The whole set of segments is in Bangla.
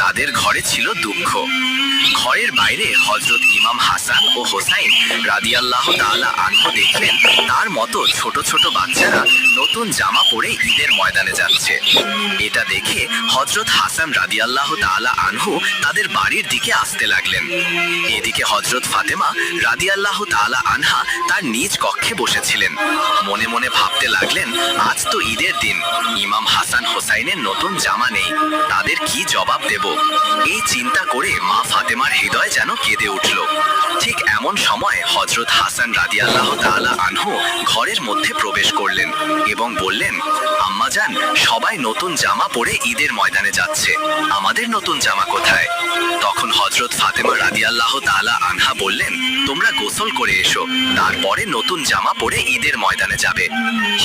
তাদের ঘরে ছিল দুঃখ। ঘরের বাইরে হযরত ইমাম হাসান ও হোসাইন রাদিয়াল্লাহু তাআলা আনহু দেখলেন তার মতো ছোট ছোট বাচ্চারা নতুন জামা পরে ঈদের ময়দানে যাচ্ছে। এটা দেখে হযরত হাসান রাদিয়াল্লাহু তাআলা আনহু তাদের বাড়ির দিকে আসতে লাগলেন। এদিকে হযরত ফাতেমা রাদিয়াল্লাহু তাআলা আনহা তার নিজ কক্ষে বসেছিলেন। মনে মনে ভাবতে লাগলেন, আজ তো ঈদের দিন, ইমাম হাসান হোসাইনের নতুন জামা নেই, তাদের কি জবাব দেব? এই চিন্তা করে মা ফাতেমার হৃদয় যেন কেঁদে উঠল। ঠিক এমন সময় হযরত হাসান রাদিয়াল্লাহু তাআলা আনহু ঘরের মধ্যে প্রবেশ করলেন এবং বললেন, আম্মাজান, সবাই নতুন জামা পরে ঈদের ময়দানে যাচ্ছে, আমাদের নতুন জামা কোথায়? তখন হযরত ফাতেমা রাদিয়াল্লাহু তাআলা আনহা বললেন, তোমরা গোসল করে এসো, তারপরে নতুন জামা পরে ঈদের ময়দানে যাবে।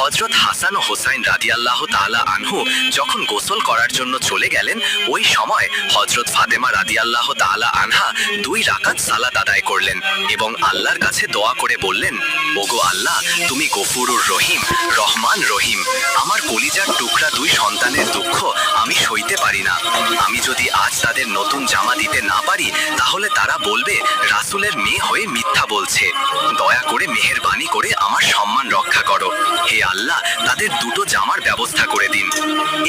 হযরত হাসান ও হোসাইন রাদিয়াল্লাহু তাআলা আনহু যখন গোসল করার জন্য চলে গেলেন, ওই সময় হযরত ফাতেমা রাদিয়াল্লাহু তাআলা আনহা 2 রাকাত সালাত আদায় করলেন এবং আল্লাহর কাছে দোয়া করে বললেন, ওগো আল্লাহ, তুমি গফুরুর রহিম, রহমান রহিম। আমার কলিজার টুকরা 2 সন্তানের দুঃখ আমি সইতে পারি না। আমি যদি আজ তাদের নতুন জামা দিতে না পারি, তাহলে তারা বলবে রাসূলের মেয়ে হয়ে মিথ্যা বলছে। দয়া করে মেহেরবানি করে আমার সম্মান রক্ষা করো। হে আল্লাহ, তাদের 2টো জামার ব্যবস্থা করে দিন।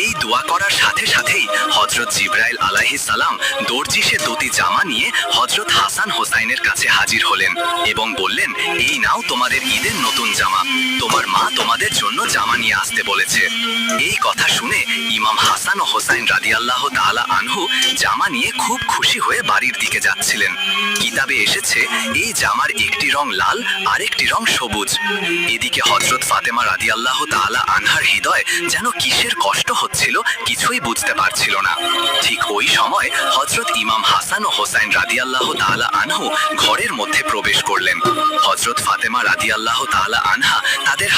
এই দোয়া করার সাথে সাথেই হযরত জিবরাইল আলাইহিস সালাম দর্জিসে 2টি জামা নিয়ে হযরত হাসান হোসাইনের কাছে হাজির হলেন এবং বললেন, এই নাও তোমাদের ঈদের নতুন জামা, তোমার মা তোমাদের জন্য জামা নিয়ে আসতে বলেছে। এই কথা শুনে ইমাম হাসান ও হোসাইন রাদিয়াল্লাহু তাআলা আনহু জামা নিয়ে খুব খুশি হয়ে বাড়ির দিকে যাচ্ছিলেন। কিতাবে এসেছে, এই জামার একটি রং লাল, আরেকটি রং সবুজ। এদিকে হযরত ফাতেমা রাদিয়াল্লাহু তাআলা আনহার হৃদয় যেন কিসের কষ্ট হচ্ছিল কিছুই বুঝতে পারছিল না। ঠিক ওই সময় হযরত ইমাম হাসান ও হোসাইন রাদিয়াল্লাহু তাআলা আনহু ঘরের মধ্যে প্রবেশ করলেন। হযরত ফাতেমা রাদিয়াল্লাহু তাআলা আনহা তাদের